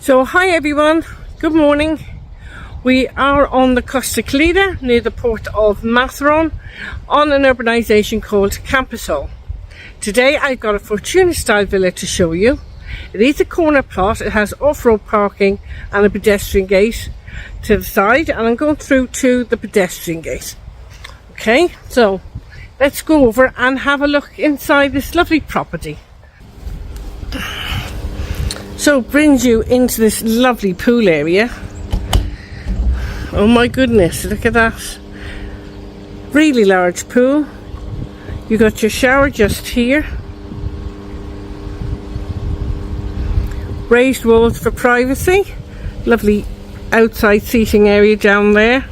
So hi everyone, good morning. We are on the Costa Calida near the port of Matheron on an urbanisation called Camposol. Today I've got a Fortuna Style Villa to show you. It is a corner plot, it has off-road parking and a pedestrian gate to the side, and I'm going through to the pedestrian gate. Okay, so let's go over and have a look inside this lovely property. So it brings you into this lovely pool area. Oh my goodness, look at that. Really large pool. You got your shower just here. Raised walls for privacy. Lovely outside seating area down there.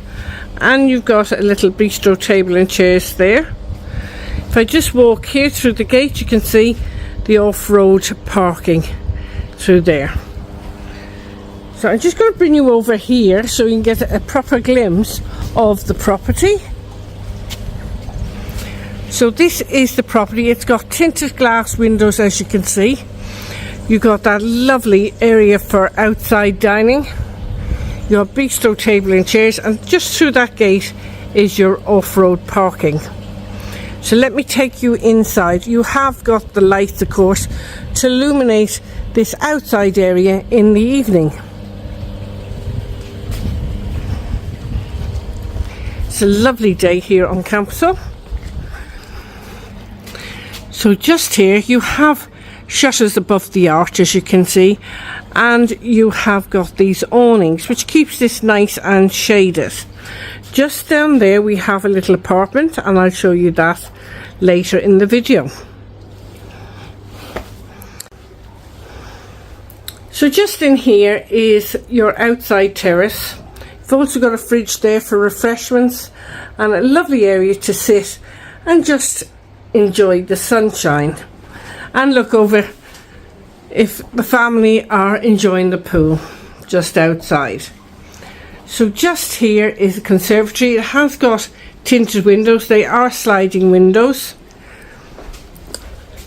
And you've got a little bistro table and chairs there. If I just walk here through the gate, you can see the off-road parking through there. So I'm just going to bring you over here so you can get a proper glimpse of the property. So this is the property. It's got tinted glass windows, as you can see. You've got that lovely area for outside dining. Your bistro table and chairs, and just through that gate is your off-road parking. So let me take you inside. You have got the lights, of course, to illuminate this outside area in the evening. It's a lovely day here on Camposol. So just here you have shutters above the arch, as you can see, and you have got these awnings which keeps this nice and shaded. Just down there we have a little apartment, and I'll show you that later in the video. So just in here is your outside terrace. You've also got a fridge there for refreshments and a lovely area to sit and just enjoy the sunshine and look over if the family are enjoying the pool just outside. So just here is a conservatory. It has got tinted windows. They are sliding windows.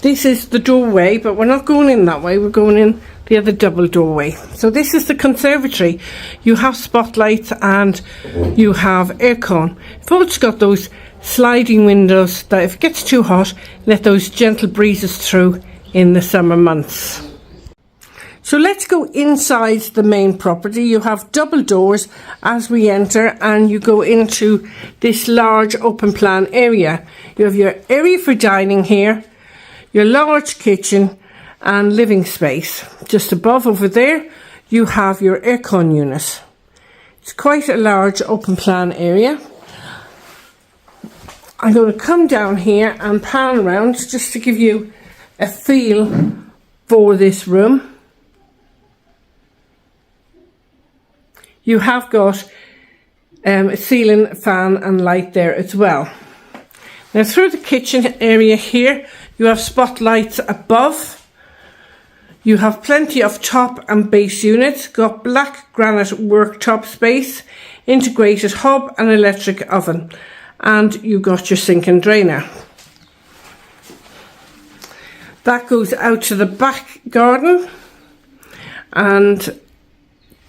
This is the doorway, but we're not going in that way. We're going in the other double doorway. So this is the conservatory. You have spotlights and you have aircon. You've also got those sliding windows that if it gets too hot, let those gentle breezes through in the summer months. So let's go inside the main property. You have double doors as we enter, and you go into this large open plan area. You have your area for dining here, your large kitchen and living space. Just above over there you have your aircon unit. It's quite a large open plan area. I'm going to come down here and pan around just to give you a feel for this room. You have got a ceiling fan and light there as well. Now through the kitchen area here you have spotlights above. You have plenty of top and base units, got black granite worktop space, integrated hob and electric oven, and you've got your sink and drainer. That goes out to the back garden, and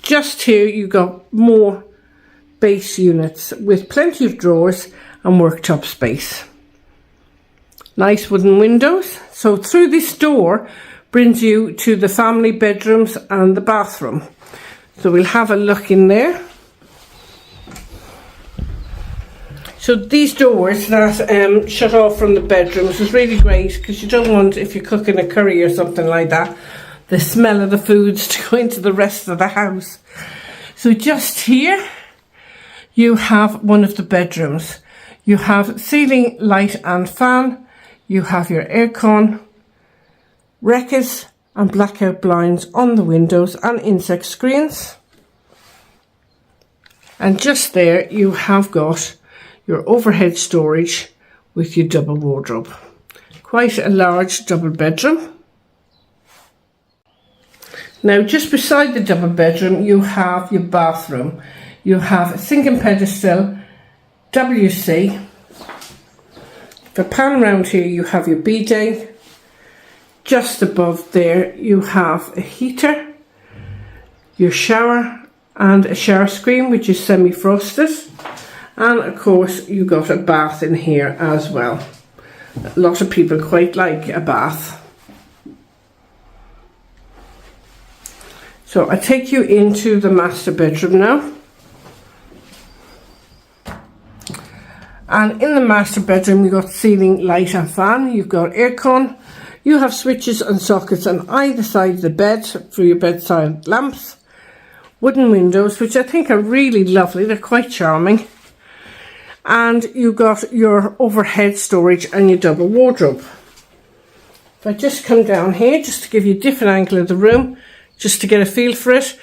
just here you got more base units with plenty of drawers and worktop space. Nice wooden windows. So through this door brings you to the family bedrooms and the bathroom. So we'll have a look in there. So these doors that shut off from the bedrooms is really great, because you don't want, if you're cooking a curry or something like that, the smell of the foods to go into the rest of the house. So just here you have one of the bedrooms. You have ceiling light and fan. You have your aircon, wreckers and blackout blinds on the windows and insect screens. And just there you have got your overhead storage with your double wardrobe. Quite a large double bedroom. Now just beside the double bedroom you have your bathroom. You have a sink and pedestal, WC. If I pan around here you have your bidet. Just above there you have a heater, your shower and a shower screen, which is semi-frosted. And of course you got a bath in here as well. A lot of people quite like a bath. So I take you into the master bedroom now. And in the master bedroom, you've got ceiling light and fan, you've got aircon, you have switches and sockets on either side of the bed for your bedside lamps, wooden windows, which I think are really lovely, they're quite charming. And you've got your overhead storage and your double wardrobe. If I just come down here, just to give you a different angle of the room, just to get a feel for it,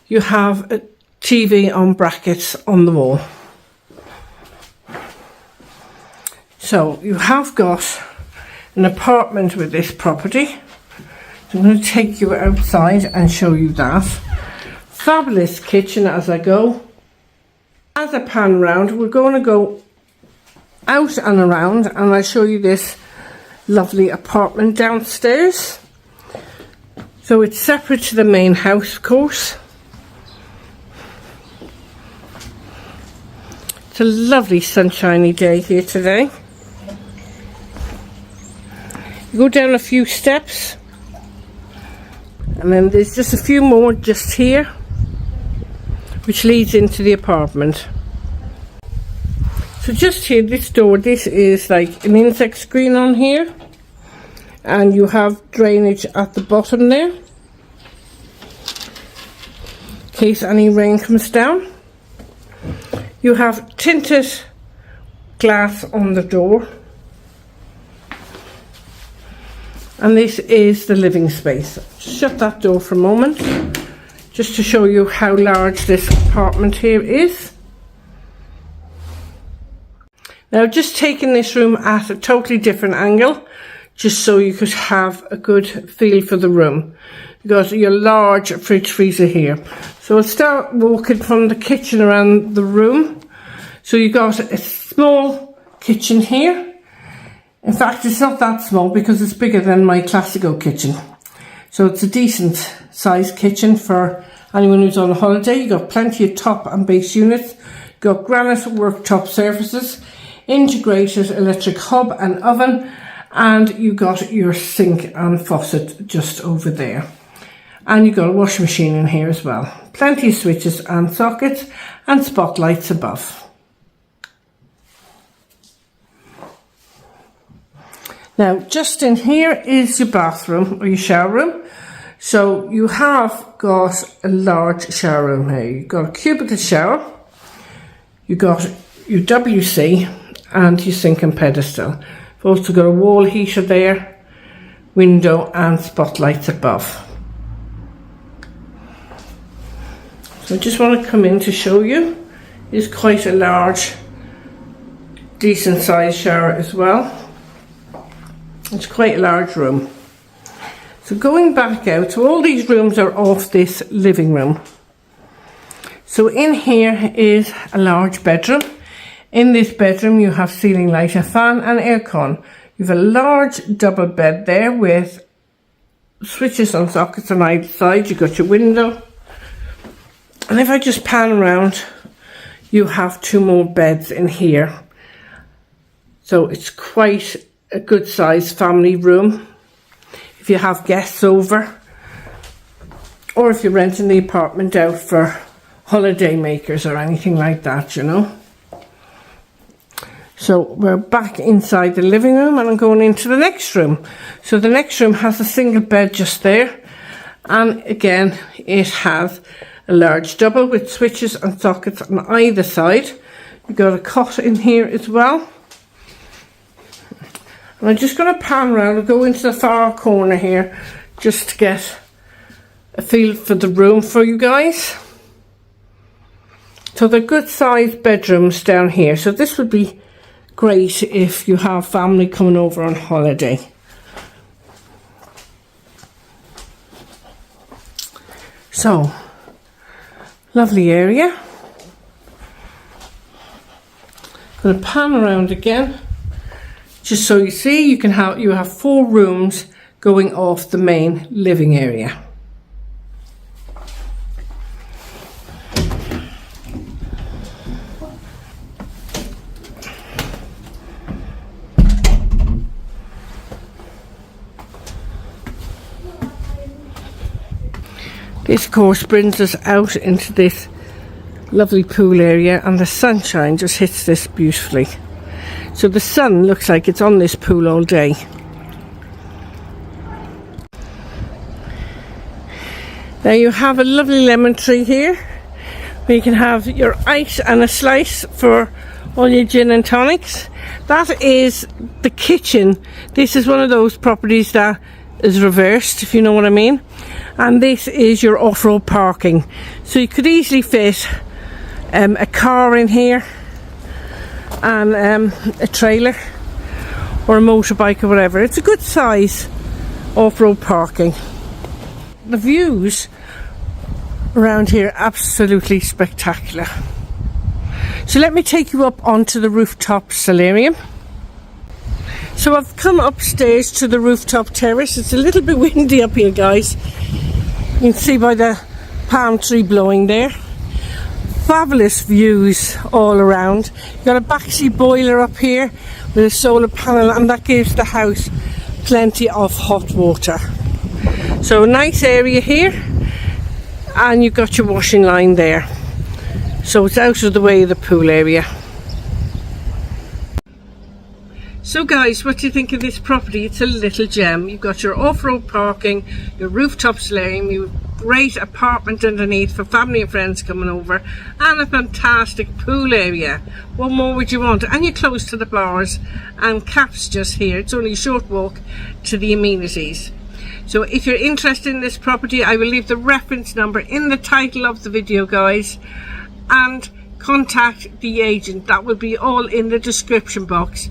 you have a TV on brackets on the wall. So you have got an apartment with this property. So I'm going to take you outside and show you that. Fabulous kitchen as I go. As I pan round, we're going to go out and around and I'll show you this lovely apartment downstairs. So it's separate to the main house, of course. It's a lovely sunshiny day here today. You go down a few steps and then there's just a few more just here, which leads into the apartment. So just here, this door, this is like an insect screen on here. And you have drainage at the bottom there, in case any rain comes down. You have tinted glass on the door. And this is the living space. Just shut that door for a moment, just to show you how large this apartment here is. Now, just taking this room at a totally different angle, just so you could have a good feel for the room. You got your large fridge freezer here. So I'll start walking from the kitchen around the room. So you got a small kitchen here. In fact, it's not that small because it's bigger than my Classico kitchen. So it's a decent sized kitchen for anyone who's on a holiday. You got plenty of top and base units. You got granite worktop surfaces, integrated electric hob and oven, and you got your sink and faucet just over there. And you got a washing machine in here as well. Plenty of switches and sockets and spotlights above. Now, just in here is your bathroom or your shower room. So you have got a large shower room here. You've got a cubicle shower, you've got your WC and your sink and pedestal. You've also got a wall heater there, window and spotlights above. So I just want to come in to show you. It's quite a large, decent sized shower as well. It's quite a large room. So going back out, so all these rooms are off this living room. So in here is a large bedroom. In this bedroom you have ceiling light, a fan and aircon. You have a large double bed there with switches and sockets on either side. You've got your window. And if I just pan around, you have two more beds in here. So it's quite a good sized family room if you have guests over, or if you're renting the apartment out for holiday makers or anything like that, you know. So we're back inside the living room and I'm going into the next room. So the next room has a single bed just there, and again it has a large double with switches and sockets on either side. You've got a cot in here as well. And I'm just going to pan around and go into the far corner here just to get a feel for the room for you guys. So they're good sized bedrooms down here. So this would be great if you have family coming over on holiday. So, lovely area. I'm going to pan around again. Just so you see, you have 4 rooms going off the main living area. This of course brings us out into this lovely pool area, and the sunshine just hits this beautifully. So the sun looks like it's on this pool all day. Now you have a lovely lemon tree here where you can have your ice and a slice for all your gin and tonics. That is the kitchen. This is one of those properties that is reversed, if you know what I mean. And this is your off-road parking. So you could easily fit a car in here and a trailer or a motorbike or whatever. It's a good size off-road parking. The views around here are absolutely spectacular. So let me take you up onto the rooftop solarium. So I've come upstairs to the rooftop terrace. It's a little bit windy up here, guys. You can see by the palm tree blowing there. Fabulous views all around. You've got a backseat boiler up here with a solar panel, and that gives the house plenty of hot water. So a nice area here, and you've got your washing line there. So it's out of the way of the pool area. So guys, what do you think of this property? It's a little gem. You've got your off-road parking, your rooftop solarium, your great apartment underneath for family and friends coming over, and a fantastic pool area. What more would you want? And you're close to the bars and Caps just here. It's only a short walk to the amenities. So if you're interested in this property, I will leave the reference number in the title of the video, guys, and contact the agent. That will be all in the description box,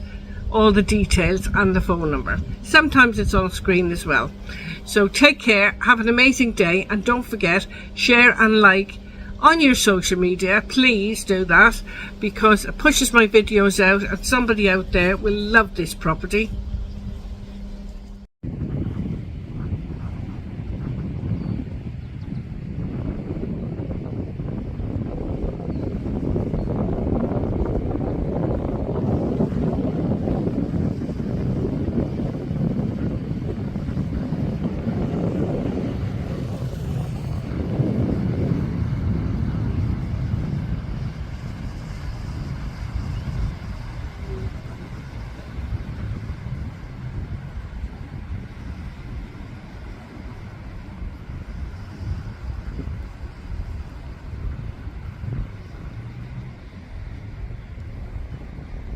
all the details and the phone number. Sometimes it's on screen as well. So take care, have an amazing day, and don't forget, share and like on your social media. Please do that, because it pushes my videos out and somebody out there will love this property.